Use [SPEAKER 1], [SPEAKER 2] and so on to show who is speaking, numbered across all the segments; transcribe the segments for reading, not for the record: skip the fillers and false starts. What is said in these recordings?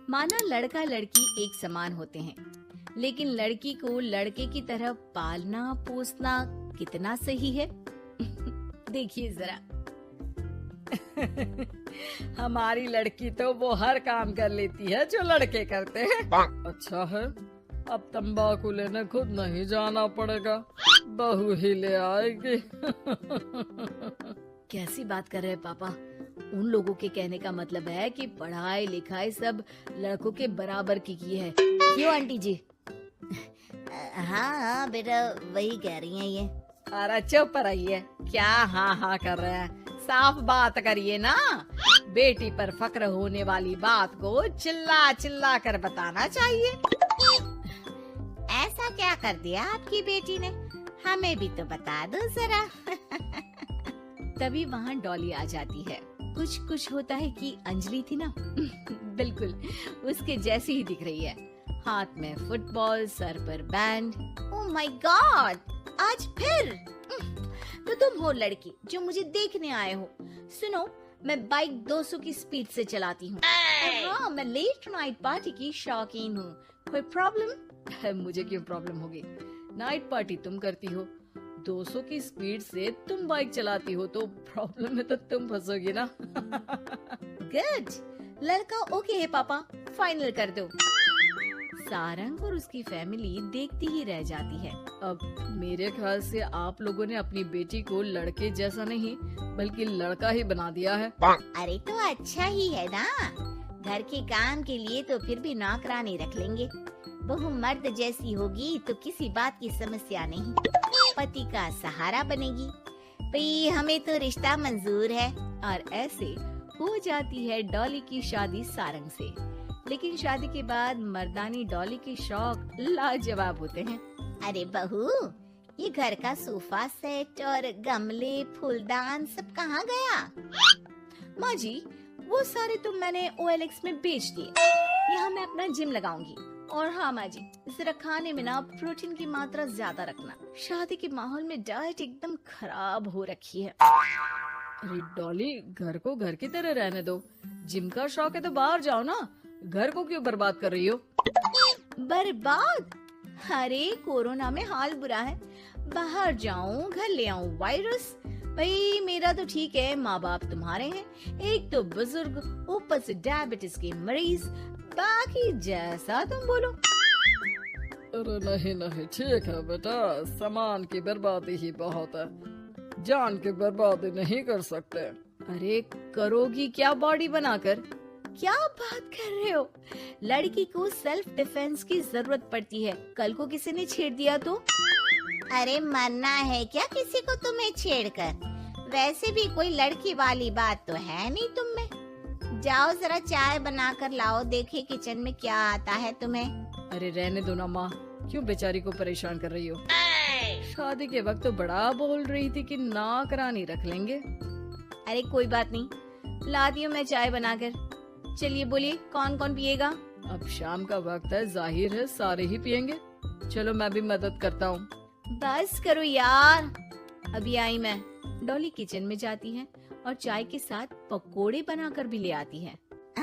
[SPEAKER 1] माना लड़का लड़की एक समान होते हैं, लेकिन लड़की को लड़के की तरह पालना पोसना कितना सही है? देखिए जरा। हमारी लड़की तो वो हर काम कर लेती है जो लड़के करते हैं।
[SPEAKER 2] अच्छा है, अब तंबाकू लेने खुद नहीं जाना पड़ेगा, बहू ही ले आएगी।
[SPEAKER 1] कैसी बात कर रहे हैं पापा? उन लोगों के कहने का मतलब है कि पढ़ाई लिखाई सब लड़कों के बराबर की है। क्यों आंटी जी?
[SPEAKER 3] हाँ हाँ बेटा, वही कह रही हैं ये।
[SPEAKER 1] अरे चुप रहिए, क्या हाँ हाँ कर रहे हैं? साफ बात करिए ना। बेटी पर फक्र होने वाली बात को चिल्ला चिल्ला कर बताना चाहिए।
[SPEAKER 3] ऐसा क्या कर दिया आपकी बेटी ने? हमें भी तो बता दो जरा।
[SPEAKER 1] तभी वहाँ डॉली आ जाती है। कुछ कुछ होता है कि अंजलि थी ना, बिल्कुल उसके जैसी ही दिख रही है। हाथ में फुटबॉल, सर पर बैंड।
[SPEAKER 3] ओह माय गॉड, आज फिर?
[SPEAKER 1] तो तुम हो लड़की जो मुझे देखने आए हो। सुनो, मैं बाइक 200 की स्पीड से चलाती हूँ। हाँ, मैं लेट नाइट पार्टी की शौकीन हूँ। कोई प्रॉब्लम? मुझे क्यों प्रॉब्लम होगी? नाइट पार्टी तुम करती हो, 200 की स्पीड से तुम बाइक चलाती हो, तो प्रॉब्लम में तो तुम फंसोगी ना। गुड, लड़का ओके है पापा, फाइनल कर दो। सारंग और उसकी फैमिली देखती ही रह जाती है।
[SPEAKER 2] अब मेरे ख्याल से आप लोगों ने अपनी बेटी को लड़के जैसा नहीं बल्कि लड़का ही बना दिया है।
[SPEAKER 3] अरे तो अच्छा ही है ना, घर के काम के लिए तो फिर भी नौकरानी रख लेंगे। बहू मर्द जैसी होगी तो किसी बात की समस्या नहीं, पति का सहारा बनेगी। भाई हमें तो रिश्ता मंजूर है।
[SPEAKER 1] और ऐसे हो जाती है डॉली की शादी सारंग से। लेकिन शादी के बाद मर्दानी डॉली के शौक लाजवाब होते हैं।
[SPEAKER 3] अरे बहू, ये घर का सोफा सेट और गमले फूलदान सब कहाँ गया?
[SPEAKER 1] माँ जी, वो सारे तो मैंने OLX में बेच दिए। यहाँ मैं अपना जिम लगाऊंगी। और हाँ माँ जी, जरा खाने में ना प्रोटीन की मात्रा ज्यादा रखना। शादी के माहौल में डाइट एकदम खराब हो रखी है।
[SPEAKER 2] अरे डॉली, घर को घर की तरह रहने दो। जिम का शौक है तो बाहर जाओ ना, घर को क्यों बर्बाद कर रही हो?
[SPEAKER 1] बर्बाद? अरे कोरोना में हाल बुरा है, बाहर जाऊं घर ले आऊं वायरस। भाई मेरा तो ठीक है, माँ बाप तुम्हारे हैं, एक तो बुजुर्ग, ऊपर से डायबिटीज के मरीज, बाकी जैसा तुम बोलो।
[SPEAKER 2] अरे नहीं नहीं, ठीक है बेटा, सामान की बर्बादी ही बहुत है, जान की बर्बादी नहीं कर सकते।
[SPEAKER 1] अरे करोगी क्या बॉडी बनाकर? क्या बात कर रहे हो? लड़की को सेल्फ डिफेंस की जरूरत पड़ती है, कल को किसी ने छेड़ दिया तो?
[SPEAKER 3] अरे मरना है क्या किसी को तुम्हें छेड़कर? वैसे भी कोई लड़की वाली बात तो है नहीं तुम में। जाओ जरा चाय बनाकर लाओ, देखे किचन में क्या आता है तुम्हें।
[SPEAKER 2] अरे रहने दो ना माँ, क्यों बेचारी को परेशान कर रही हो? शादी के वक्त तो बड़ा बोल रही थी कि नौकरानी रख लेंगे।
[SPEAKER 1] अरे कोई बात नहीं, ला दी हूँ मैं चाय बनाकर। चलिए बोलिए, कौन कौन पिएगा?
[SPEAKER 2] अब शाम का वक्त है, जाहिर है सारे ही पियेंगे। चलो मैं भी मदद करता हूँ।
[SPEAKER 1] बस करो यार, अभी आई मैं। डॉली किचन में जाती है और चाय के साथ पकोड़े बनाकर भी ले आती है।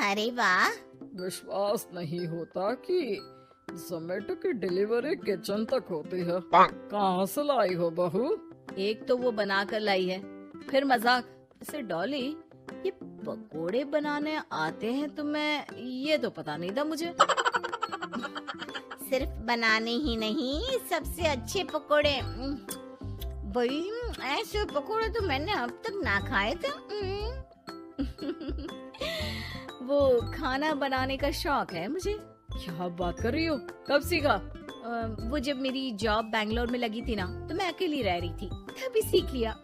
[SPEAKER 3] अरे वाह,
[SPEAKER 2] विश्वास नहीं होता कि जोमेटो की डिलीवरी किचन तक होती है। कहाँ से लाई हो बहू?
[SPEAKER 1] एक तो वो बना कर लाई है, फिर मजाक। ऐसे डॉली, ये पकोड़े बनाने आते हैं तुम्हें? ये तो पता नहीं था मुझे।
[SPEAKER 3] सिर्फ बनाने ही नहीं, सबसे अच्छे पकोड़े। भाई ऐसे पकोड़े तो मैंने अब तक ना खाए थे।
[SPEAKER 1] वो खाना बनाने का शौक है मुझे।
[SPEAKER 2] क्या बात कर रही हो? कब सीखा?
[SPEAKER 1] वो जब मेरी जॉब बैंगलोर में लगी थी ना, तो मैं अकेली रह रही थी, तभी सीख लिया।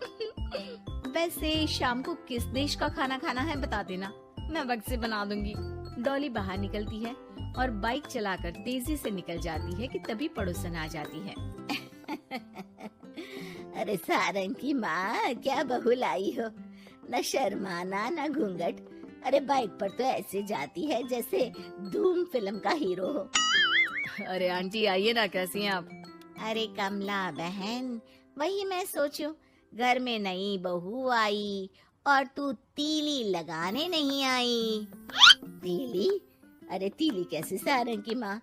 [SPEAKER 1] वैसे शाम को किस देश का खाना खाना है बता देना, मैं वक्त से बना दूंगी। डॉली बाहर निकलती है और बाइक चलाकर तेजी से निकल जाती है कि तभी पड़ोसन आ जाती है।
[SPEAKER 3] अरे सारंग की माँ, क्या बहू लाई हो, न शर्माना न घूंघट। अरे बाइक पर तो ऐसे जाती है जैसे धूम फिल्म का हीरो हो।
[SPEAKER 1] अरे आंटी आइए ना, कैसी हैं आप?
[SPEAKER 3] अरे कमला बहन, वही मैं सोचूं, घर में नई बहू आई और तू तीली लगाने नहीं आई। तीली? अरे तीली कैसे सारंग की माँ।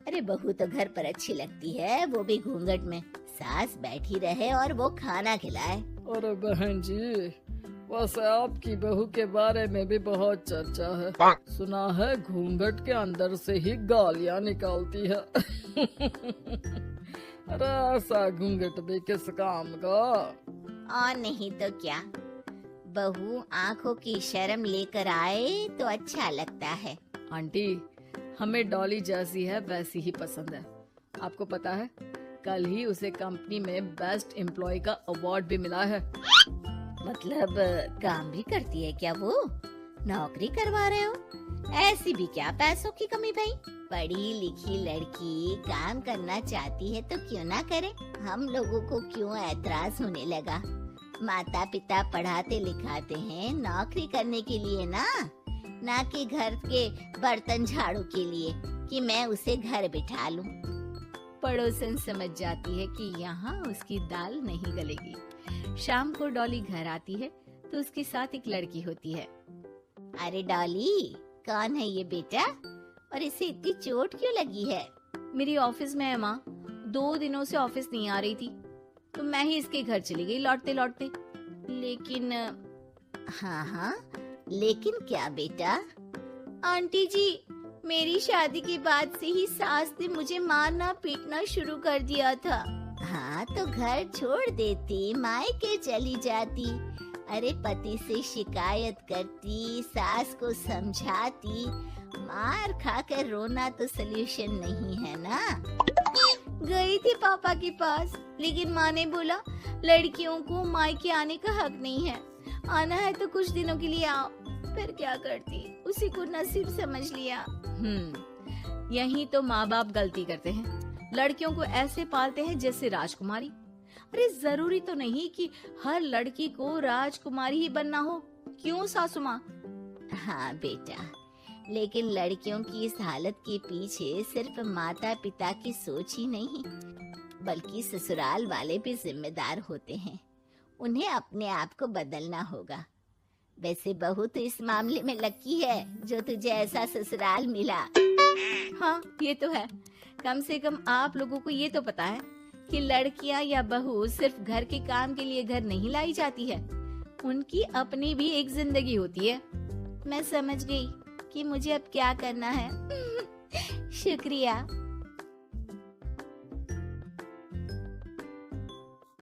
[SPEAKER 3] अरे बहू तो घर पर अच्छी लगती है, वो भी घूंघट में। सास बैठी रहे और वो खाना खिलाए।
[SPEAKER 2] अरे बहन जी, वैसे आपकी बहू के बारे में भी बहुत चर्चा है। सुना है घूंघट के अंदर से ही गालियां निकालती है। अरे ऐसा घूंघट भी किस काम का।
[SPEAKER 3] और नहीं तो क्या, बहू आंखों की शर्म लेकर आए तो अच्छा लगता है।
[SPEAKER 2] आंटी, हमें डॉली जैसी है वैसी ही पसंद है। आपको पता है, कल ही उसे कंपनी में बेस्ट एम्प्लॉय का अवार्ड भी मिला है।
[SPEAKER 3] मतलब काम भी करती है क्या वो? नौकरी करवा रहे हो? ऐसी भी क्या पैसों की कमी भाई? पढ़ी लिखी लड़की काम करना चाहती है तो क्यों ना करे? हम लोगों को क्यों ऐतराज होने लगा? माता पिता पढ़ाते लिखाते हैं नौकरी करने के लिए ना कि घर के बर्तन झाड़ू के लिए कि मैं उसे घर बिठा लूं।
[SPEAKER 1] पड़ोसन समझ जाती है कि यहाँ उसकी दाल नहीं गलेगी। शाम को डॉली घर आती है तो उसके साथ एक लड़की होती है।
[SPEAKER 3] अरे डॉली, कौन है ये बेटा और इसे इतनी चोट क्यों लगी है?
[SPEAKER 1] मेरी ऑफिस में है माँ, 2 दिनों से ऑफिस नहीं आ रही थी तो मैं ही इसके घर चली गई लौटते लौटते। लेकिन
[SPEAKER 3] हाँ, लेकिन क्या बेटा?
[SPEAKER 1] आंटी जी, मेरी शादी के बाद से ही सास ने मुझे मारना पीटना शुरू कर दिया था।
[SPEAKER 3] हाँ तो घर छोड़ देती, मायके चली जाती। अरे पति से शिकायत करती, सास को समझाती। मार खाकर रोना तो सलूशन नहीं है ना।
[SPEAKER 1] गई थी पापा के पास, लेकिन माँ ने बोला लड़कियों को मायके आने का हक नहीं है, आना है तो कुछ दिनों के लिए आओ। फिर क्या करती, उसी को नसीब समझ लिया। यही तो माँ बाप गलती करते हैं, लड़कियों को ऐसे पालते हैं जैसे राजकुमारी। अरे जरूरी तो नहीं कि हर लड़की को राजकुमारी ही बनना हो, क्यों सासू माँ?
[SPEAKER 3] हाँ बेटा, लेकिन लड़कियों की इस हालत के पीछे सिर्फ माता पिता की सोच ही नहीं, बल्कि ससुराल वाले भी जिम्मेदार होते हैं। उन्हें अपने आप को बदलना होगा। वैसे बहू तो इस मामले में लकी है जो तुझे ऐसा ससुराल मिला।
[SPEAKER 1] हाँ ये तो है, कम से कम आप लोगों को ये तो पता है कि लड़कियां या बहू सिर्फ घर के काम के लिए घर नहीं लाई जाती है, उनकी अपनी भी एक जिंदगी होती है। मैं समझ गई कि मुझे अब क्या करना है। शुक्रिया।